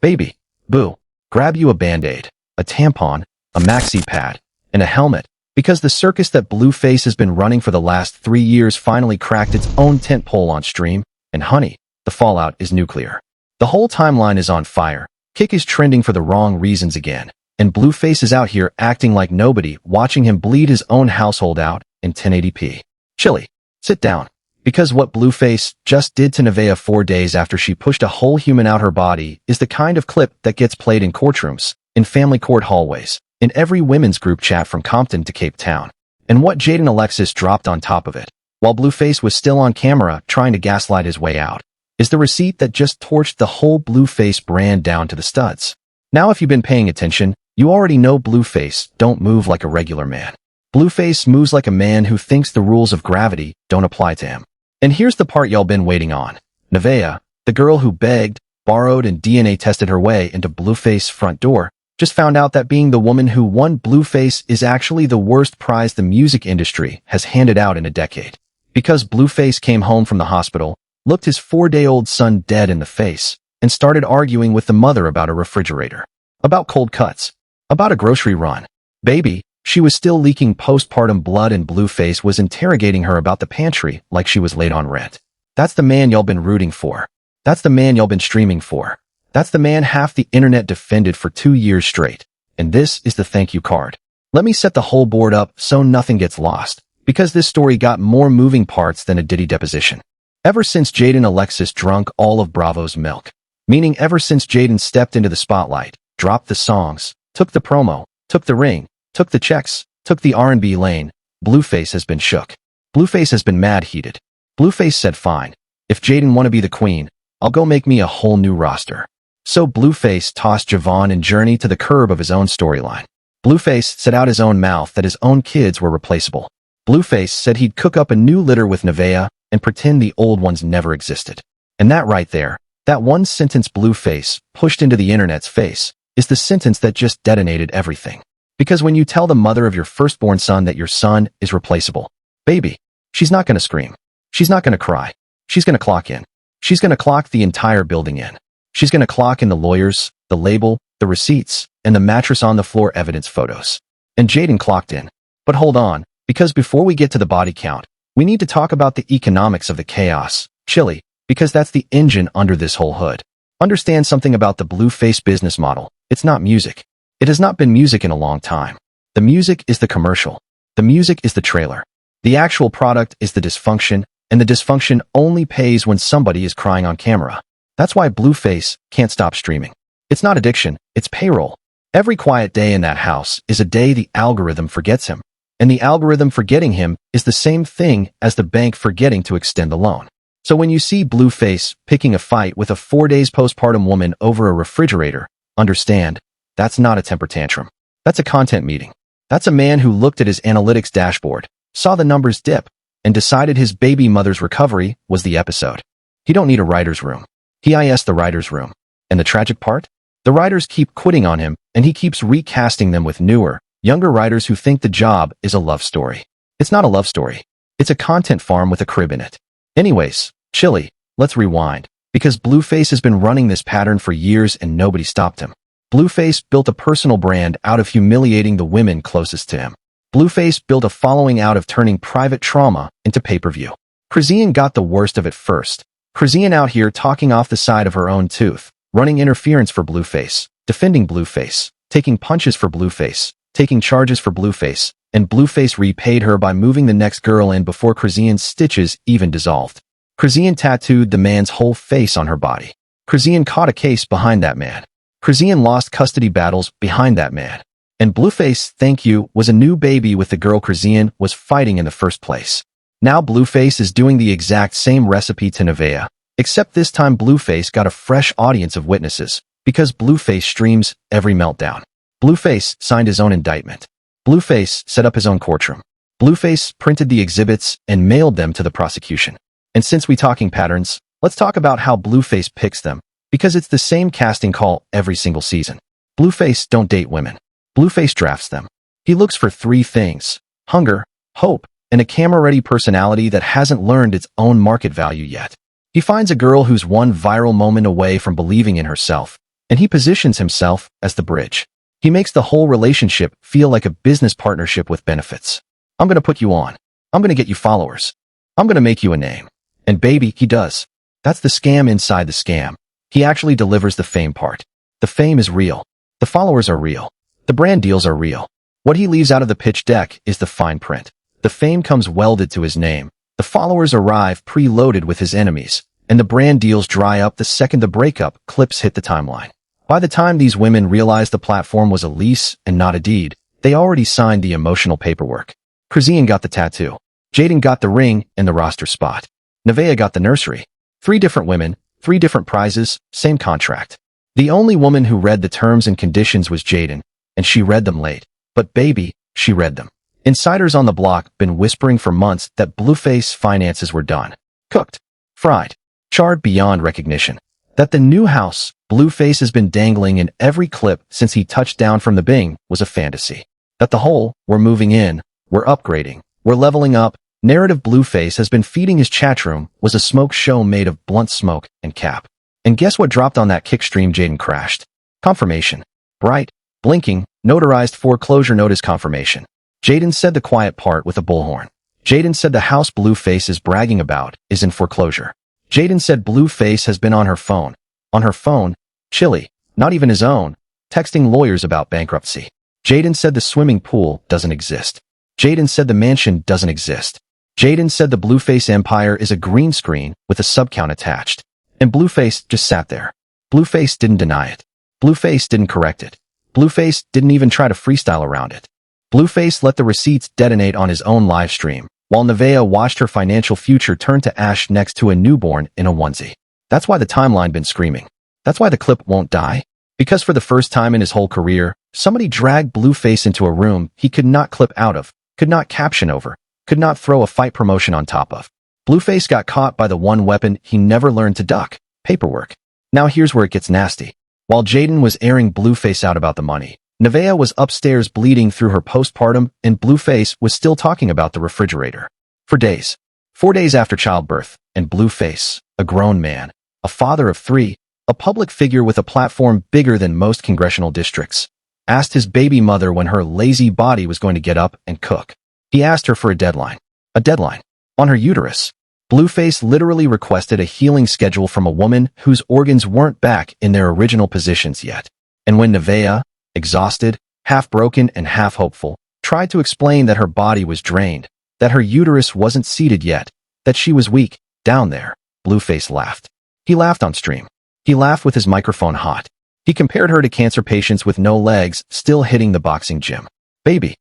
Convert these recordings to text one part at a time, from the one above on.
Baby, boo, grab you a Band-Aid, a tampon, a maxi pad, and a helmet, because the circus that Blueface has been running for the last 3 years finally cracked its own tentpole on stream, and honey, the fallout is nuclear. The whole timeline is on fire, Kick is trending for the wrong reasons again, and Blueface is out here acting like nobody, watching him bleed his own household out in 1080p. Chili, sit down. Because what Blueface just did to Nevaeh 4 days after she pushed a whole human out her body is the kind of clip that gets played in courtrooms, in family court hallways, in every women's group chat from Compton to Cape Town. And what Jaidyn Alexis dropped on top of it, while Blueface was still on camera trying to gaslight his way out, is the receipt that just torched the whole Blueface brand down to the studs. Now if you've been paying attention, you already know Blueface don't move like a regular man. Blueface moves like a man who thinks the rules of gravity don't apply to him. And here's the part y'all been waiting on. Nevaeh, the girl who begged, borrowed, and DNA tested her way into Blueface's front door, just found out that being the woman who won Blueface is actually the worst prize the music industry has handed out in a decade. Because Blueface came home from the hospital, looked his 4-day-old son dead in the face, and started arguing with the mother about a refrigerator, about cold cuts, about a grocery run. Baby, she was still leaking postpartum blood, and Blueface was interrogating her about the pantry like she was late on rent. That's the man y'all been rooting for. That's the man y'all been streaming for. That's the man half the internet defended for 2 years straight. And this is the thank you card. Let me set the whole board up so nothing gets lost, because this story got more moving parts than a Diddy deposition. Ever since Jaidyn Alexis drunk all of Bravo's milk, meaning ever since Jaidyn stepped into the spotlight, dropped the songs, took the promo, took the ring, took the checks, took the R&B lane, Blueface has been shook. Blueface has been mad heated. Blueface said fine, if Jaidyn wanna be the queen, I'll go make me a whole new roster. So Blueface tossed Javon and Journey to the curb of his own storyline. Blueface said out his own mouth that his own kids were replaceable. Blueface said he'd cook up a new litter with Nevaeh and pretend the old ones never existed. And that right there, that one sentence Blueface pushed into the internet's face, is the sentence that just detonated everything. Because when you tell the mother of your firstborn son that your son is replaceable, baby, she's not gonna scream. She's not gonna cry. She's gonna clock in. She's gonna clock the entire building in. She's gonna clock in the lawyers, the label, the receipts, and the mattress-on-the-floor evidence photos. And Jaidyn clocked in. But hold on, because before we get to the body count, we need to talk about the economics of the chaos, Chili, because that's the engine under this whole hood. Understand something about the Blueface business model. It's not music. It has not been music in a long time. The music is the commercial. The music is the trailer. The actual product is the dysfunction, and the dysfunction only pays when somebody is crying on camera. That's why Blueface can't stop streaming. It's not addiction, it's payroll. Every quiet day in that house is a day the algorithm forgets him. And the algorithm forgetting him is the same thing as the bank forgetting to extend the loan. So when you see Blueface picking a fight with a 4 days postpartum woman over a refrigerator, understand, that's not a temper tantrum. That's a content meeting. That's a man who looked at his analytics dashboard, saw the numbers dip, and decided his baby mother's recovery was the episode. He don't need a writer's room. He is the writer's room. And the tragic part? The writers keep quitting on him, and he keeps recasting them with newer, younger writers who think the job is a love story. It's not a love story. It's a content farm with a crib in it. Anyways, Chili, let's rewind, because Blueface has been running this pattern for years and nobody stopped him. Blueface built a personal brand out of humiliating the women closest to him. Blueface built a following out of turning private trauma into pay-per-view. Chrisean got the worst of it first. Chrisean out here talking off the side of her own tooth, running interference for Blueface, defending Blueface, taking punches for Blueface, taking charges for Blueface, and Blueface repaid her by moving the next girl in before Chrisean's stitches even dissolved. Chrisean tattooed the man's whole face on her body. Chrisean caught a case behind that man. Chrisean lost custody battles behind that man. And Blueface, thank you, was a new baby with the girl Chrisean was fighting in the first place. Now Blueface is doing the exact same recipe to Nevaeh, except this time Blueface got a fresh audience of witnesses, because Blueface streams every meltdown. Blueface signed his own indictment. Blueface set up his own courtroom. Blueface printed the exhibits and mailed them to the prosecution. And since we talking patterns, let's talk about how Blueface picks them, because it's the same casting call every single season. Blueface don't date women. Blueface drafts them. He looks for 3 things: hunger, hope, and a camera-ready personality that hasn't learned its own market value yet. He finds a girl who's one viral moment away from believing in herself, and he positions himself as the bridge. He makes the whole relationship feel like a business partnership with benefits. I'm gonna put you on. I'm gonna get you followers. I'm gonna make you a name. And baby, he does. That's the scam inside the scam. He actually delivers the fame part. The fame is real. The followers are real. The brand deals are real. What he leaves out of the pitch deck is the fine print. The fame comes welded to his name. The followers arrive preloaded with his enemies, and the brand deals dry up the second the breakup clips hit the timeline. By the time these women realized the platform was a lease and not a deed, they already signed the emotional paperwork. Chrisean got the tattoo. Jaidyn got the ring and the roster spot. Nevaeh got the nursery. 3 different women, 3 different prizes, same contract. The only woman who read the terms and conditions was Jaidyn, and she read them late. But baby, she read them. Insiders on the block been whispering for months that Blueface finances were done. Cooked. Fried. Charred beyond recognition. That the new house Blueface has been dangling in every clip since he touched down from the Bing was a fantasy. That the whole, we're moving in, we're upgrading, we're leveling up, narrative Blueface has been feeding his chatroom was a smoke show made of blunt smoke and cap. And guess what dropped on that kick stream Jaidyn crashed? Confirmation. Bright, blinking, notarized foreclosure notice confirmation. Jaidyn said the quiet part with a bullhorn. Jaidyn said the house Blueface is bragging about is in foreclosure. Jaidyn said Blueface has been on her phone. On her phone, chilly, not even his own, texting lawyers about bankruptcy. Jaidyn said the swimming pool doesn't exist. Jaidyn said the mansion doesn't exist. Jaidyn said the Blueface empire is a green screen with a subcount attached. And Blueface just sat there. Blueface didn't deny it. Blueface didn't correct it. Blueface didn't even try to freestyle around it. Blueface let the receipts detonate on his own live stream, while Nevaeh watched her financial future turn to ash next to a newborn in a onesie. That's why the timeline been screaming. That's why the clip won't die. Because for the first time in his whole career, somebody dragged Blueface into a room he could not clip out of, could not caption over, could not throw a fight promotion on top of. Blueface got caught by the one weapon he never learned to duck, paperwork. Now here's where it gets nasty. While Jaidyn was airing Blueface out about the money, Nevaeh was upstairs bleeding through her postpartum, and Blueface was still talking about the refrigerator. For days. 4 days after childbirth, and Blueface, a grown man, a father of 3, a public figure with a platform bigger than most congressional districts, asked his baby mother when her lazy body was going to get up and cook. He asked her for a deadline. A deadline. On her uterus. Blueface literally requested a healing schedule from a woman whose organs weren't back in their original positions yet. And when Nevaeh, exhausted, half-broken and half-hopeful, tried to explain that her body was drained, that her uterus wasn't seated yet, that she was weak, down there, Blueface laughed. He laughed on stream. He laughed with his microphone hot. He compared her to cancer patients with no legs still hitting the boxing gym. Baby,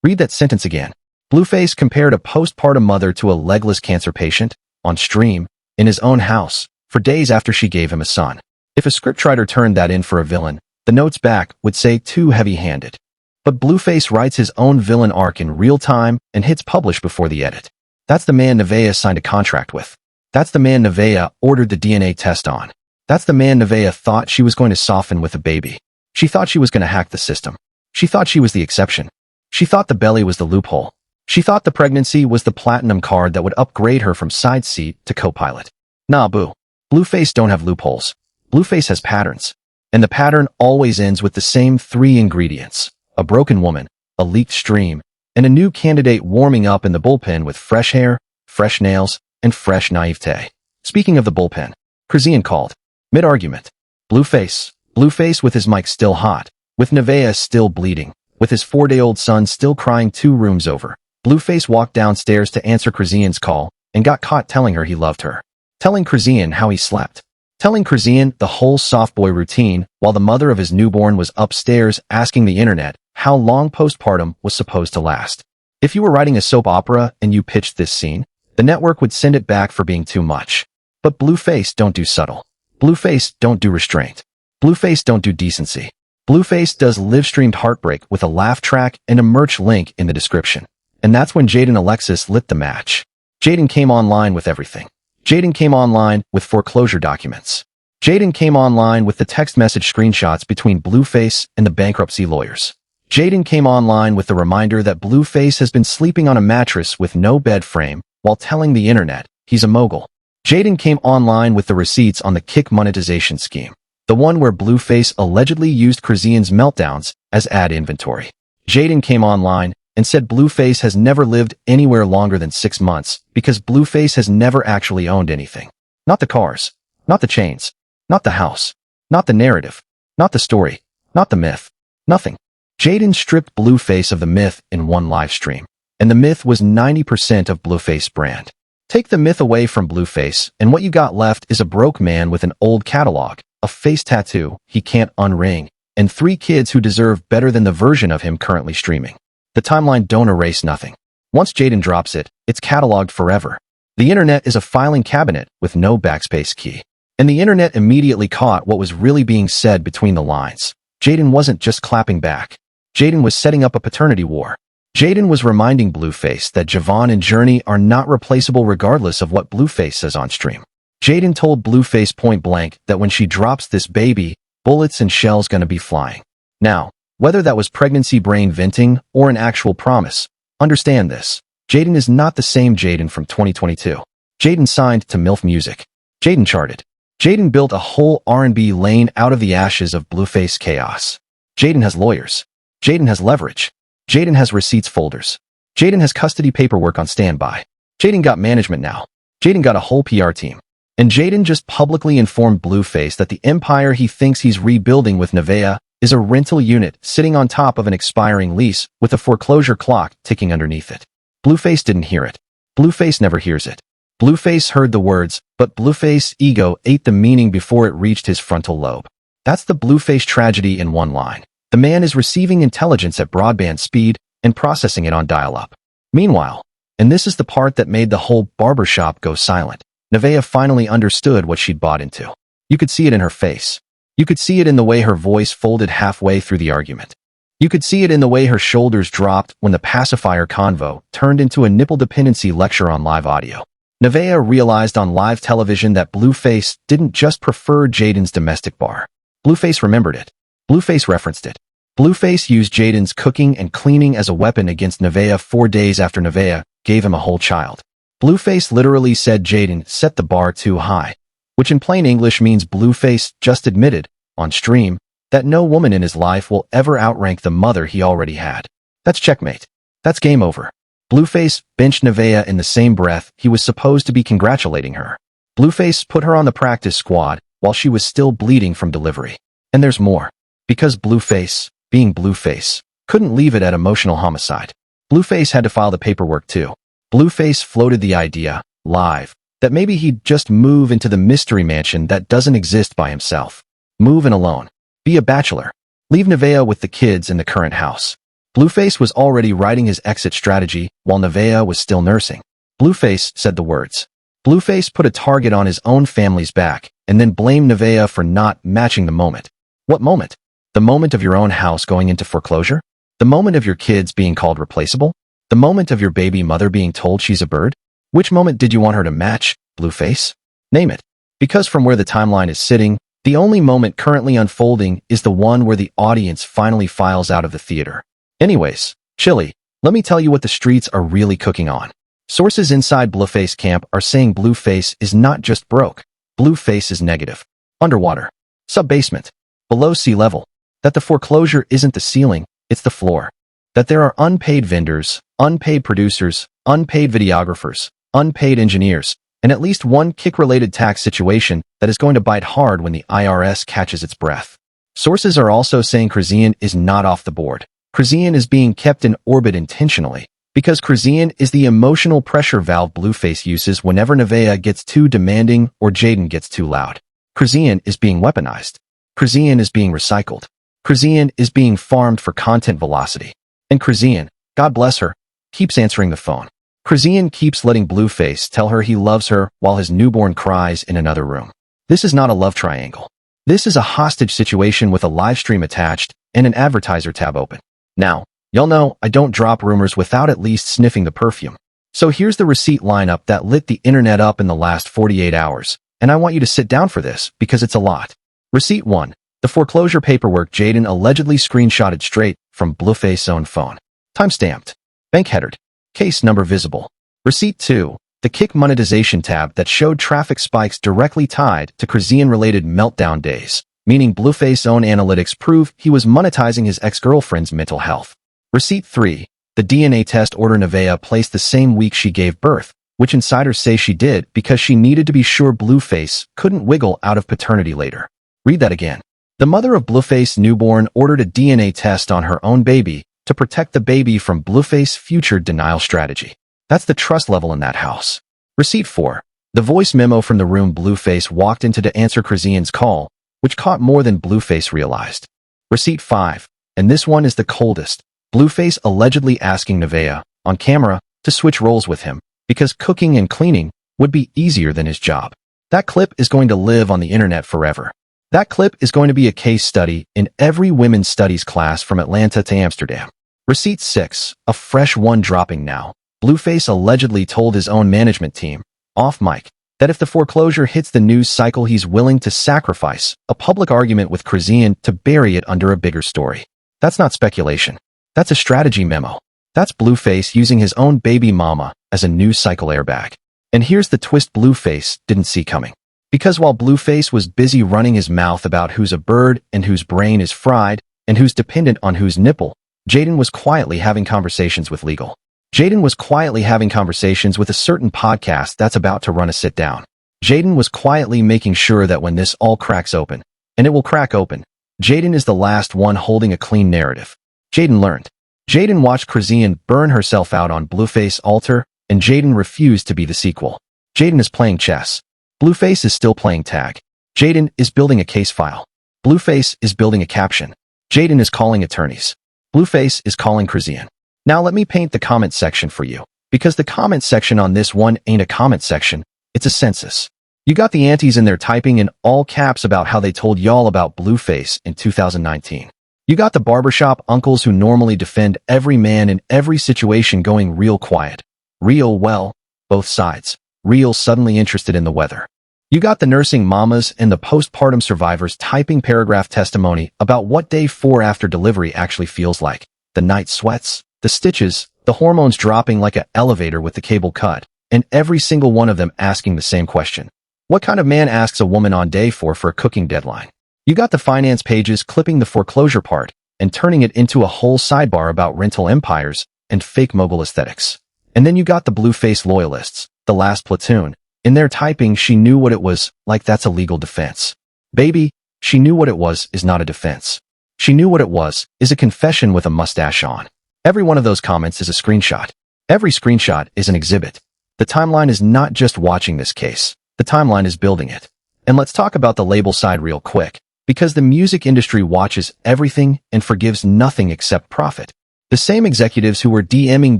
read that sentence again. Blueface compared a postpartum mother to a legless cancer patient, on stream, in his own house, for days after she gave him a son. If a scriptwriter turned that in for a villain, the notes back would say too heavy-handed. But Blueface writes his own villain arc in real time and hits publish before the edit. That's the man Nevaeh signed a contract with. That's the man Nevaeh ordered the DNA test on. That's the man Nevaeh thought she was going to soften with a baby. She thought she was going to hack the system. She thought she was the exception. She thought the belly was the loophole. She thought the pregnancy was the platinum card that would upgrade her from side seat to co-pilot. Nah, boo. Blueface don't have loopholes. Blueface has patterns. And the pattern always ends with the same 3 ingredients. A broken woman, a leaked stream, and a new candidate warming up in the bullpen with fresh hair, fresh nails, and fresh naivete. Speaking of the bullpen, Chrisean called. Mid-argument. Blueface with his mic still hot, with Nevaeh still bleeding, with his 4-day-old son still crying 2 rooms over. Blueface walked downstairs to answer Chrisean's call and got caught telling her he loved her. Telling Chrisean how he slept. Telling Chrisean the whole soft boy routine while the mother of his newborn was upstairs asking the internet how long postpartum was supposed to last. If you were writing a soap opera and you pitched this scene, the network would send it back for being too much. But Blueface don't do subtle. Blueface don't do restraint. Blueface don't do decency. Blueface does live-streamed heartbreak with a laugh track and a merch link in the description. And that's when Jaidyn Alexis lit the match. Jaidyn came online with everything. Jaidyn came online with foreclosure documents. Jaidyn came online with the text message screenshots between Blueface and the bankruptcy lawyers. Jaidyn came online with the reminder that Blueface has been sleeping on a mattress with no bed frame while telling the internet he's a mogul. Jaidyn came online with the receipts on the kick monetization scheme. The one where Blueface allegedly used Chrisean's meltdowns as ad inventory. Jaidyn came online and said Blueface has never lived anywhere longer than 6 months because Blueface has never actually owned anything. Not the cars, not the chains, not the house, not the narrative, not the story, not the myth, nothing. Jaidyn stripped Blueface of the myth in one live stream, and the myth was 90% of Blueface brand. Take the myth away from Blueface, and what you got left is a broke man with an old catalog, a face tattoo he can't unring, and 3 kids who deserve better than the version of him currently streaming. The timeline don't erase nothing. Once Jaidyn drops it, it's cataloged forever. The internet is a filing cabinet with no backspace key. And the internet immediately caught what was really being said between the lines. Jaidyn wasn't just clapping back. Jaidyn was setting up a paternity war. Jaidyn was reminding Blueface that Javon and Journey are not replaceable regardless of what Blueface says on stream. Jaidyn told Blueface point blank that when she drops this baby, bullets and shells gonna be flying. Now, whether that was pregnancy brain venting or an actual promise, understand this. Jaidyn is not the same Jaidyn from 2022. Jaidyn signed to MILF Music. Jaidyn charted. Jaidyn built a whole R&B lane out of the ashes of Blueface chaos. Jaidyn has lawyers. Jaidyn has leverage. Jaidyn has receipts folders. Jaidyn has custody paperwork on standby. Jaidyn got management now. Jaidyn got a whole PR team. And Jaidyn just publicly informed Blueface that the empire he thinks he's rebuilding with Nevaeh is a rental unit sitting on top of an expiring lease with a foreclosure clock ticking underneath it. Blueface didn't hear it. Blueface never hears it. Blueface heard the words, but Blueface's ego ate the meaning before it reached his frontal lobe. That's the Blueface tragedy in one line. The man is receiving intelligence at broadband speed and processing it on dial-up. Meanwhile, and this is the part that made the whole barbershop go silent, Nevaeh finally understood what she'd bought into. You could see it in her face. You could see it in the way her voice folded halfway through the argument. You could see it in the way her shoulders dropped when the pacifier convo turned into a nipple dependency lecture on live audio. Nevaeh realized on live television that Blueface didn't just prefer Jaidyn's domestic bar. Blueface remembered it. Blueface referenced it. Blueface used Jaidyn's cooking and cleaning as a weapon against Nevaeh 4 days after Nevaeh gave him a whole child. Blueface literally said Jaidyn set the bar too high, which in plain English means Blueface just admitted, on stream, that no woman in his life will ever outrank the mother he already had. That's checkmate. That's game over. Blueface benched Nevaeh in the same breath he was supposed to be congratulating her. Blueface put her on the practice squad while she was still bleeding from delivery. And there's more. Because Blueface, being Blueface, couldn't leave it at emotional homicide. Blueface had to file the paperwork too. Blueface floated the idea, live, that maybe he'd just move into the mystery mansion that doesn't exist by himself. Move in alone. Be a bachelor. Leave Nevaeh with the kids in the current house. Blueface was already writing his exit strategy while Nevaeh was still nursing. Blueface said the words. Blueface put a target on his own family's back and then blamed Nevaeh for not matching the moment. What moment? The moment of your own house going into foreclosure? The moment of your kids being called replaceable? The moment of your baby mother being told she's a bird? Which moment did you want her to match, Blueface? Name it. Because from where the timeline is sitting, the only moment currently unfolding is the one where the audience finally files out of the theater. Anyways, Chili, let me tell you what the streets are really cooking on. Sources inside Blueface camp are saying Blueface is not just broke. Blueface is negative. Underwater. Sub-basement. Below sea level. That the foreclosure isn't the ceiling, it's the floor. That there are unpaid vendors, unpaid producers, unpaid videographers, unpaid engineers, and at least one kick-related tax situation that is going to bite hard when the IRS catches its breath. Sources are also saying Chrisean is not off the board. Chrisean is being kept in orbit intentionally, because Chrisean is the emotional pressure valve Blueface uses whenever Nevaeh gets too demanding or Jaidyn gets too loud. Chrisean is being weaponized. Chrisean is being recycled. Chrisean is being farmed for content velocity. And Chrisean, God bless her, keeps answering the phone. Chrisean keeps letting Blueface tell her he loves her while his newborn cries in another room. This is not a love triangle. This is a hostage situation with a live stream attached and an advertiser tab open. Now, y'all know I don't drop rumors without at least sniffing the perfume. So here's the receipt lineup that lit the internet up in the last 48 hours, and I want you to sit down for this because it's a lot. Receipt 1. The foreclosure paperwork Jaidyn allegedly screenshotted straight from Blueface's own phone. Timestamped. Bank headered. Case number visible. Receipt 2. The Kick monetization tab that showed traffic spikes directly tied to Chrisean-related meltdown days. meaning Blueface's own analytics prove he was monetizing his ex-girlfriend's mental health. Receipt 3. The DNA test order Nevaeh placed the same week she gave birth, which insiders say she did because she needed to be sure Blueface couldn't wiggle out of paternity later. Read that again. The mother of Blueface's newborn ordered a DNA test on her own baby to protect the baby from Blueface's future denial strategy. That's the trust level in that house. Receipt 4. The voice memo from the room Blueface walked into to answer Chrisean's call, which caught more than Blueface realized. Receipt 5. And this one is the coldest. Blueface allegedly asking Nevaeh, on camera, to switch roles with him, because cooking and cleaning would be easier than his job. That clip is going to live on the internet forever. That clip is going to be a case study in every women's studies class from Atlanta to Amsterdam. Receipt 6. A fresh one dropping now. Blueface allegedly told his own management team, off mic, that if the foreclosure hits the news cycle he's willing to sacrifice a public argument with Chrisean to bury it under a bigger story. That's not speculation. That's a strategy memo. That's Blueface using his own baby mama as a news cycle airbag. And here's the twist Blueface didn't see coming. Because while Blueface was busy running his mouth about who's a bird and whose brain is fried and who's dependent on whose nipple, Jaidyn was quietly having conversations with legal. Jaidyn was quietly having conversations with a certain podcast that's about to run a sit-down. Jaidyn was quietly making sure that when this all cracks open, and it will crack open, Jaidyn is the last one holding a clean narrative. Jaidyn learned. Jaidyn watched Chrisean burn herself out on Blueface's altar, and Jaidyn refused to be the sequel. Jaidyn is playing chess. Blueface is still playing tag. Jaidyn is building a case file. Blueface is building a caption. Jaidyn is calling attorneys. Blueface is calling Chrisean. Now let me paint the comment section for you, because the comment section on this one ain't a comment section, it's a census. You got the aunties in there typing in all caps about how they told y'all about Blueface in 2019. You got the barbershop uncles who normally defend every man in every situation going real quiet. Real, well, both sides. Real suddenly interested in the weather. You got the nursing mamas and the postpartum survivors typing paragraph testimony about what day 4 after delivery actually feels like. The night sweats, the stitches, the hormones dropping like an elevator with the cable cut, and every single one of them asking the same question. What kind of man asks a woman on day 4 for a cooking deadline? You got the finance pages clipping the foreclosure part and turning it into a whole sidebar about rental empires and fake mogul aesthetics. And then you got the Blueface loyalists, the last platoon, in there typing she knew what it was, like that's a legal defense. Baby, she knew what it was is not a defense. She knew what it was is a confession with a mustache on. Every one of those comments is a screenshot. Every screenshot is an exhibit. The timeline is not just watching this case. The timeline is building it. And let's talk about the label side real quick, because the music industry watches everything and forgives nothing except profit. The same executives who were DMing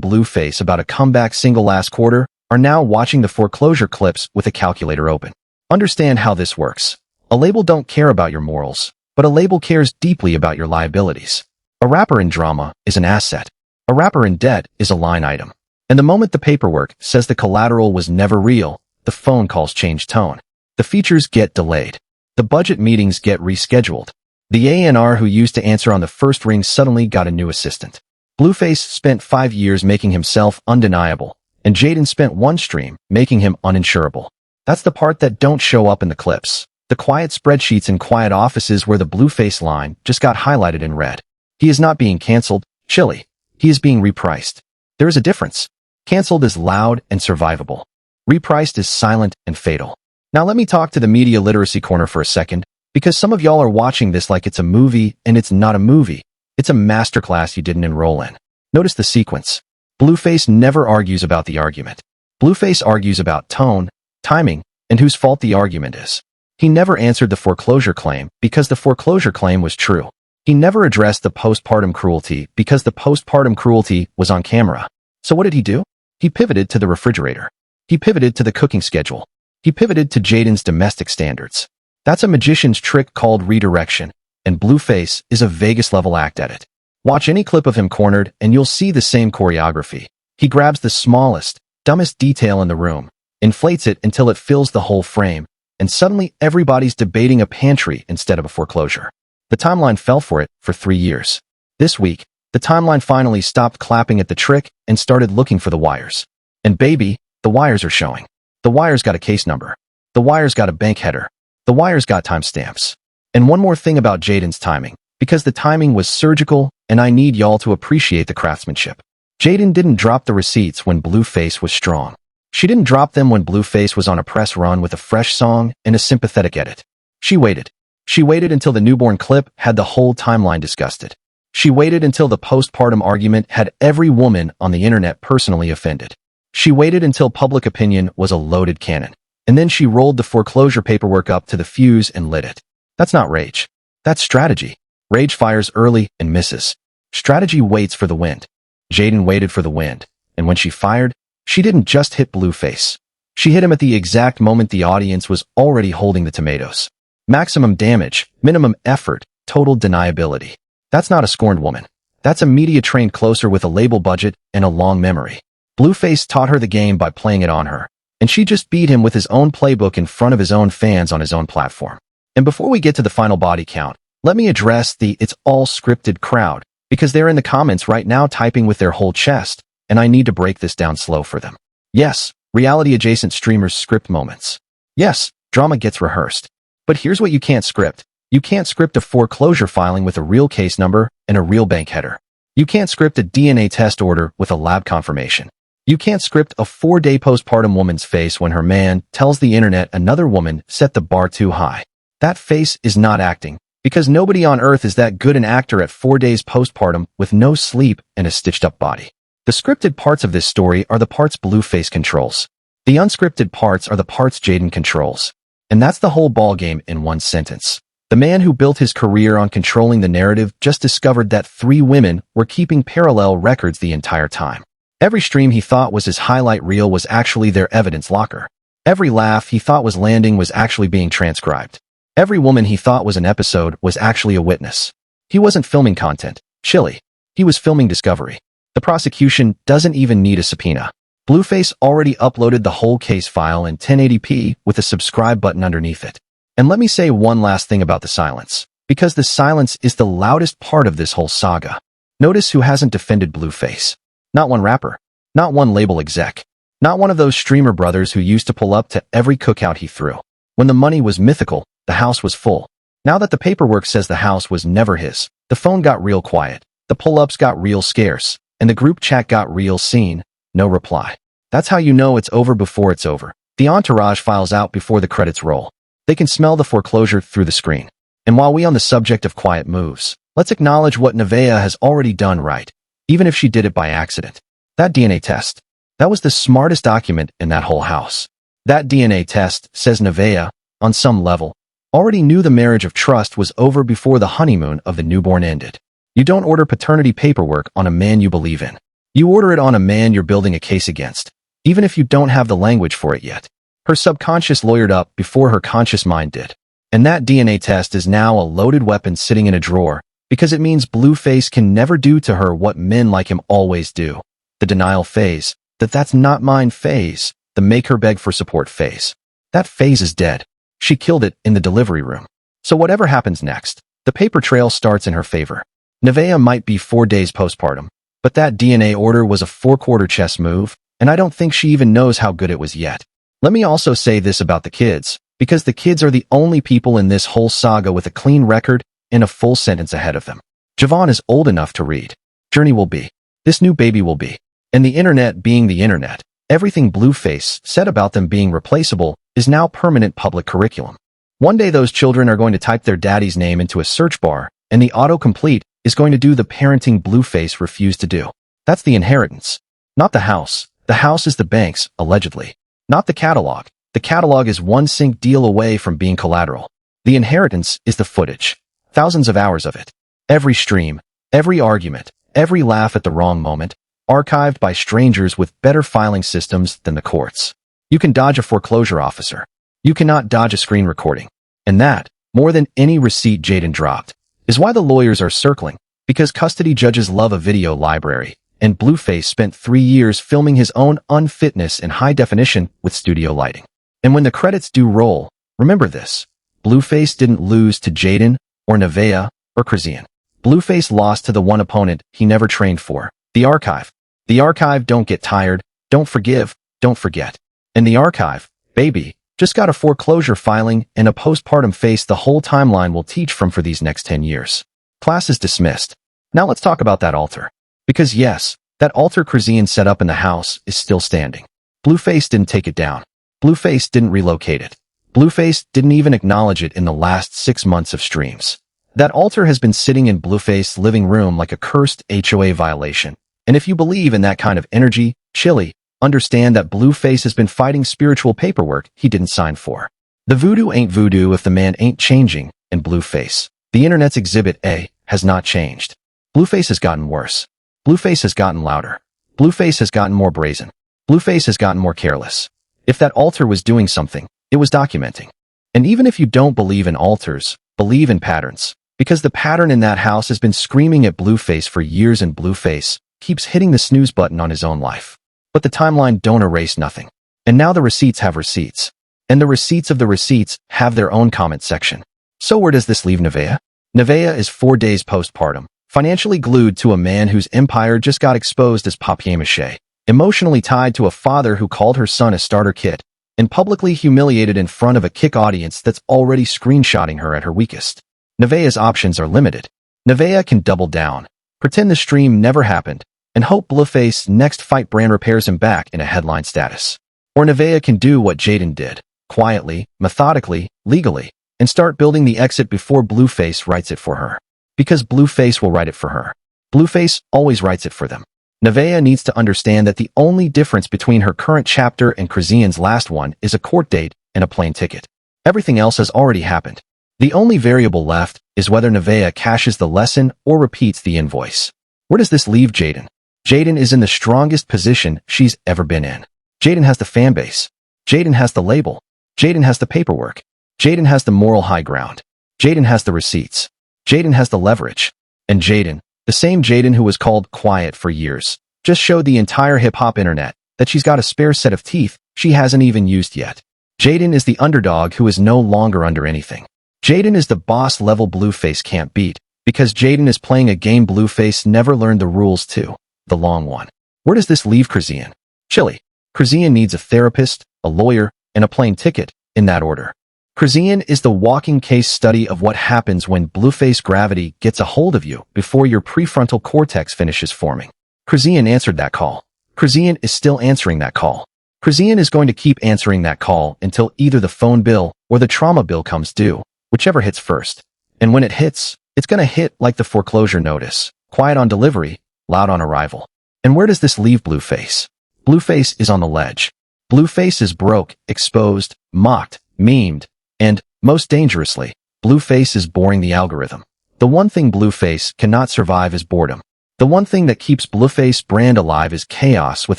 Blueface about a comeback single last quarter are now watching the foreclosure clips with a calculator open. Understand how this works. A label don't care about your morals, but a label cares deeply about your liabilities. A rapper in drama is an asset. A rapper in debt is a line item. And the moment the paperwork says the collateral was never real, the phone calls change tone. The features get delayed. The budget meetings get rescheduled. The A&R who used to answer on the first ring suddenly got a new assistant. Blueface spent 5 years making himself undeniable, and Jaidyn spent one stream making him uninsurable. That's the part that don't show up in the clips. The quiet spreadsheets in quiet offices where the Blueface line just got highlighted in red. He is not being canceled, chilly. He is being repriced. There is a difference. Canceled is loud and survivable. Repriced is silent and fatal. Now let me talk to the media literacy corner for a second, because some of y'all are watching this like it's a movie, and it's not a movie. It's a masterclass you didn't enroll in. Notice the sequence. Blueface never argues about the argument. Blueface argues about tone, timing, and whose fault the argument is. He never answered the foreclosure claim because the foreclosure claim was true. He never addressed the postpartum cruelty because the postpartum cruelty was on camera. So what did he do? He pivoted to the refrigerator. He pivoted to the cooking schedule. He pivoted to Jaidyn's domestic standards. That's a magician's trick called redirection, and Blueface is a Vegas-level act at it. Watch any clip of him cornered and you'll see the same choreography. He grabs the smallest, dumbest detail in the room, inflates it until it fills the whole frame, and suddenly everybody's debating a pantry instead of a foreclosure. The timeline fell for it for 3 years. This week, the timeline finally stopped clapping at the trick and started looking for the wires. And baby, the wires are showing. The wires got a case number. The wires got a bank header. The wires got timestamps. And one more thing about Jaidyn's timing, because the timing was surgical, and I need y'all to appreciate the craftsmanship. Jaidyn didn't drop the receipts when Blueface was strong. She didn't drop them when Blueface was on a press run with a fresh song and a sympathetic edit. She waited. She waited until the newborn clip had the whole timeline disgusted. She waited until the postpartum argument had every woman on the internet personally offended. She waited until public opinion was a loaded cannon. And then she rolled the foreclosure paperwork up to the fuse and lit it. That's not rage. That's strategy. Rage fires early and misses. Strategy waits for the wind. Jaidyn waited for the wind, and when she fired, she didn't just hit Blueface. She hit him at the exact moment the audience was already holding the tomatoes. Maximum damage, minimum effort, total deniability. That's not a scorned woman. That's a media trained closer with a label budget and a long memory. Blueface taught her the game by playing it on her, and she just beat him with his own playbook in front of his own fans on his own platform. And before we get to the final body count, let me address the "it's all scripted" crowd, because they're in the comments right now typing with their whole chest, and I need to break this down slow for them. Yes, reality-adjacent streamers script moments. Yes, drama gets rehearsed. But here's what you can't script. You can't script a foreclosure filing with a real case number and a real bank header. You can't script a DNA test order with a lab confirmation. You can't script a 4-day postpartum woman's face when her man tells the internet another woman set the bar too high. That face is not acting, because nobody on earth is that good an actor at 4 days postpartum with no sleep and a stitched-up body. The scripted parts of this story are the parts Blueface controls. The unscripted parts are the parts Jaidyn controls. And that's the whole ballgame in one sentence. The man who built his career on controlling the narrative just discovered that 3 women were keeping parallel records the entire time. Every stream he thought was his highlight reel was actually their evidence locker. Every laugh he thought was landing was actually being transcribed. Every woman he thought was an episode was actually a witness. He wasn't filming content, chilly. He was filming discovery. The prosecution doesn't even need a subpoena. Blueface already uploaded the whole case file in 1080p with a subscribe button underneath it. And let me say one last thing about the silence, because the silence is the loudest part of this whole saga. Notice who hasn't defended Blueface. Not one rapper. Not one label exec. Not one of those streamer brothers who used to pull up to every cookout he threw. When the money was mythical, the house was full. Now that the paperwork says the house was never his, the phone got real quiet, the pull-ups got real scarce, and the group chat got real seen. No reply. That's how you know it's over before it's over. The entourage files out before the credits roll. They can smell the foreclosure through the screen. And while we on the subject of quiet moves, let's acknowledge what Nevaeh has already done right, even if she did it by accident. That DNA test. That was the smartest document in that whole house. That DNA test, says Nevaeh, on some level, already knew the marriage of trust was over before the honeymoon of the newborn ended. You don't order paternity paperwork on a man you believe in. You order it on a man you're building a case against, even if you don't have the language for it yet. Her subconscious lawyered up before her conscious mind did. And that DNA test is now a loaded weapon sitting in a drawer, because it means Blueface can never do to her what men like him always do. The denial phase, that's not mine phase, the make her beg for support phase. That phase is dead. She killed it in the delivery room. So whatever happens next, the paper trail starts in her favor. Nevaeh might be 4 days postpartum, but that DNA order was a 4-quarter chess move, and I don't think she even knows how good it was yet. Let me also say this about the kids, because the kids are the only people in this whole saga with a clean record and a full sentence ahead of them. Javon is old enough to read. Journey will be. This new baby will be. And the internet being the internet, everything Blueface said about them being replaceable is now permanent public curriculum. One day those children are going to type their daddy's name into a search bar, and the autocomplete is going to do the parenting Blueface refused to do. That's the inheritance. Not the house. The house is the bank's, allegedly. Not the catalog. The catalog is one sync deal away from being collateral. The inheritance is the footage. Thousands of hours of it. Every stream, every argument, every laugh at the wrong moment, archived by strangers with better filing systems than the courts. You can dodge a foreclosure officer. You cannot dodge a screen recording. And that, more than any receipt Jaidyn dropped, is why the lawyers are circling, because custody judges love a video library, and Blueface spent 3 years filming his own unfitness in high definition with studio lighting. And when the credits do roll, remember this. Blueface didn't lose to Jaidyn, or Nevaeh, or Chrisean. Blueface lost to the one opponent he never trained for, the archive. The archive don't get tired, don't forgive, don't forget. And the archive, baby, Just got a foreclosure filing and a postpartum face the whole timeline will teach from for these next 10 years. Class is dismissed. Now let's talk about that altar. Because yes, that altar Chrisean set up in the house is still standing. Blueface didn't take it down. Blueface didn't relocate it. Blueface didn't even acknowledge it in the last 6 months of streams. That altar has been sitting in Blueface's living room like a cursed HOA violation. And if you believe in that kind of energy, chilly, understand that Blueface has been fighting spiritual paperwork he didn't sign for. The voodoo ain't voodoo if the man ain't changing, and Blueface, the internet's exhibit A, has not changed. Blueface has gotten worse. Blueface has gotten louder. Blueface has gotten more brazen. Blueface has gotten more careless. If that altar was doing something, it was documenting. And even if you don't believe in altars, believe in patterns. Because the pattern in that house has been screaming at Blueface for years and Blueface keeps hitting the snooze button on his own life. But the timeline don't erase nothing. And now the receipts have receipts. And the receipts of the receipts have their own comment section. So where does this leave Nevaeh? Nevaeh is 4 days postpartum, financially glued to a man whose empire just got exposed as papier-mâché, emotionally tied to a father who called her son a starter kit, and publicly humiliated in front of a kick audience that's already screenshotting her at her weakest. Nevaeh's options are limited. Nevaeh can double down, pretend the stream never happened, and hope Blueface next fight brand repairs him back in a headline status. Or Nevaeh can do what Jaidyn did, quietly, methodically, legally, and start building the exit before Blueface writes it for her. Because Blueface will write it for her. Blueface always writes it for them. Nevaeh needs to understand that the only difference between her current chapter and Chrisean's last one is a court date and a plane ticket. Everything else has already happened. The only variable left is whether Nevaeh cashes the lesson or repeats the invoice. Where does this leave Jaidyn? Jaidyn is in the strongest position she's ever been in. Jaidyn has the fan base. Jaidyn has the label. Jaidyn has the paperwork. Jaidyn has the moral high ground. Jaidyn has the receipts. Jaidyn has the leverage. And Jaidyn, the same Jaidyn who was called quiet for years, just showed the entire hip-hop internet that she's got a spare set of teeth she hasn't even used yet. Jaidyn is the underdog who is no longer under anything. Jaidyn is the boss level Blueface can't beat, because Jaidyn is playing a game Blueface never learned the rules to. The long one. Where does this leave Chrisean? Chilly. Chrisean needs a therapist, a lawyer, and a plane ticket, in that order. Chrisean is the walking case study of what happens when Blueface gravity gets a hold of you before your prefrontal cortex finishes forming. Chrisean answered that call. Chrisean is still answering that call. Chrisean is going to keep answering that call until either the phone bill or the trauma bill comes due, whichever hits first. And when it hits, it's going to hit like the foreclosure notice, quiet on delivery, loud on arrival. And where does this leave Blueface? Blueface is on the ledge. Blueface is broke, exposed, mocked, memed, and, most dangerously, Blueface is boring the algorithm. The one thing Blueface cannot survive is boredom. The one thing that keeps Blueface brand alive is chaos with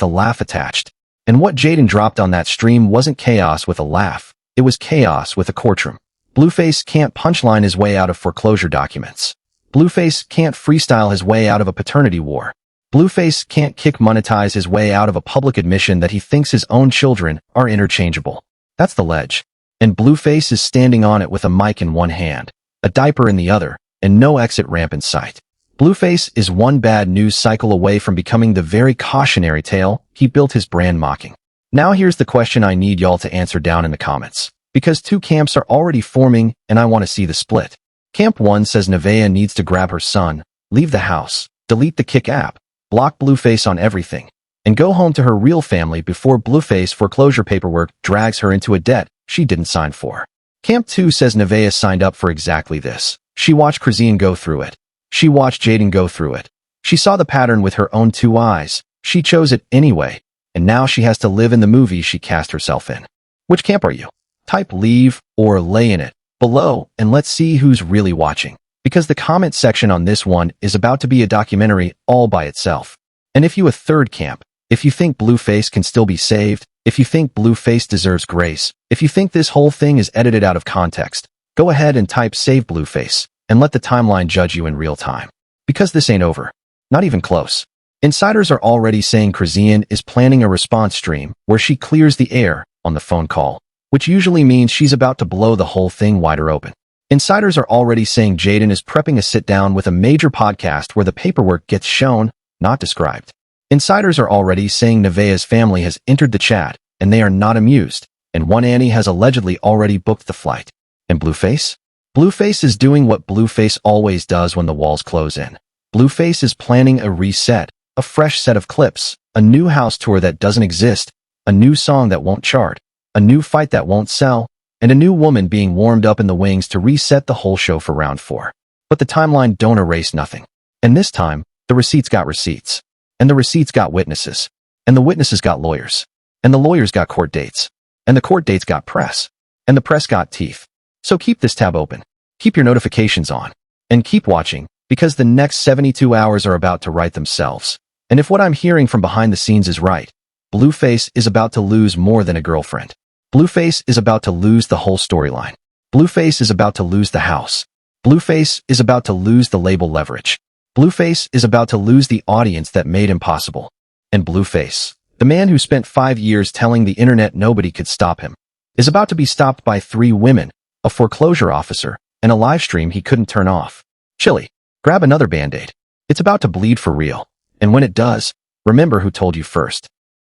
a laugh attached. And what Jaidyn dropped on that stream wasn't chaos with a laugh. It was chaos with a courtroom. Blueface can't punchline his way out of foreclosure documents. Blueface can't freestyle his way out of a paternity war. Blueface can't monetize his way out of a public admission that he thinks his own children are interchangeable. That's the ledge. And Blueface is standing on it with a mic in one hand, a diaper in the other, and no exit ramp in sight. Blueface is one bad news cycle away from becoming the very cautionary tale he built his brand mocking. Now here's the question I need y'all to answer down in the comments, because two camps are already forming and I want to see the split. Camp 1 says Nevaeh needs to grab her son, leave the house, delete the Kick app, block Blueface on everything, and go home to her real family before Blueface foreclosure paperwork drags her into a debt she didn't sign for. Camp 2 says Nevaeh signed up for exactly this. She watched Chrisean go through it. She watched Jaidyn go through it. She saw the pattern with her own 2 eyes. She chose it anyway, and now she has to live in the movie she cast herself in. Which camp are you? Type leave or lay in it below, and let's see who's really watching. Because the comment section on this one is about to be a documentary all by itself. And if you a third camp, if you think Blueface can still be saved, if you think Blueface deserves grace, if you think this whole thing is edited out of context, go ahead and type save Blueface, and let the timeline judge you in real time. Because this ain't over. Not even close. Insiders are already saying Chrisean is planning a response stream where she clears the air on the phone call, which usually means she's about to blow the whole thing wider open. Insiders are already saying Jaidyn is prepping a sit-down with a major podcast where the paperwork gets shown, not described. Insiders are already saying Nevaeh's family has entered the chat, and they are not amused. and one Annie has allegedly already booked the flight. And Blueface? Blueface is doing what Blueface always does when the walls close in. Blueface is planning a reset, a fresh set of clips, a new house tour that doesn't exist, a new song that won't chart, a new fight that won't sell, and a new woman being warmed up in the wings to reset the whole show for round 4. But the timeline don't erase nothing. And this time, the receipts got receipts. And the receipts got witnesses. And the witnesses got lawyers. And the lawyers got court dates. And the court dates got press. And the press got teeth. So keep this tab open. Keep your notifications on. And keep watching, because the next 72 hours are about to write themselves. And if what I'm hearing from behind the scenes is right, Blueface is about to lose more than a girlfriend. Blueface is about to lose the whole storyline. Blueface is about to lose the house. Blueface is about to lose the label leverage. Blueface is about to lose the audience that made him possible. And Blueface, the man who spent 5 years telling the internet nobody could stop him, is about to be stopped by 3 women, a foreclosure officer, and a live stream he couldn't turn off. Chili, grab another Band-Aid. It's about to bleed for real. And when it does, remember who told you first.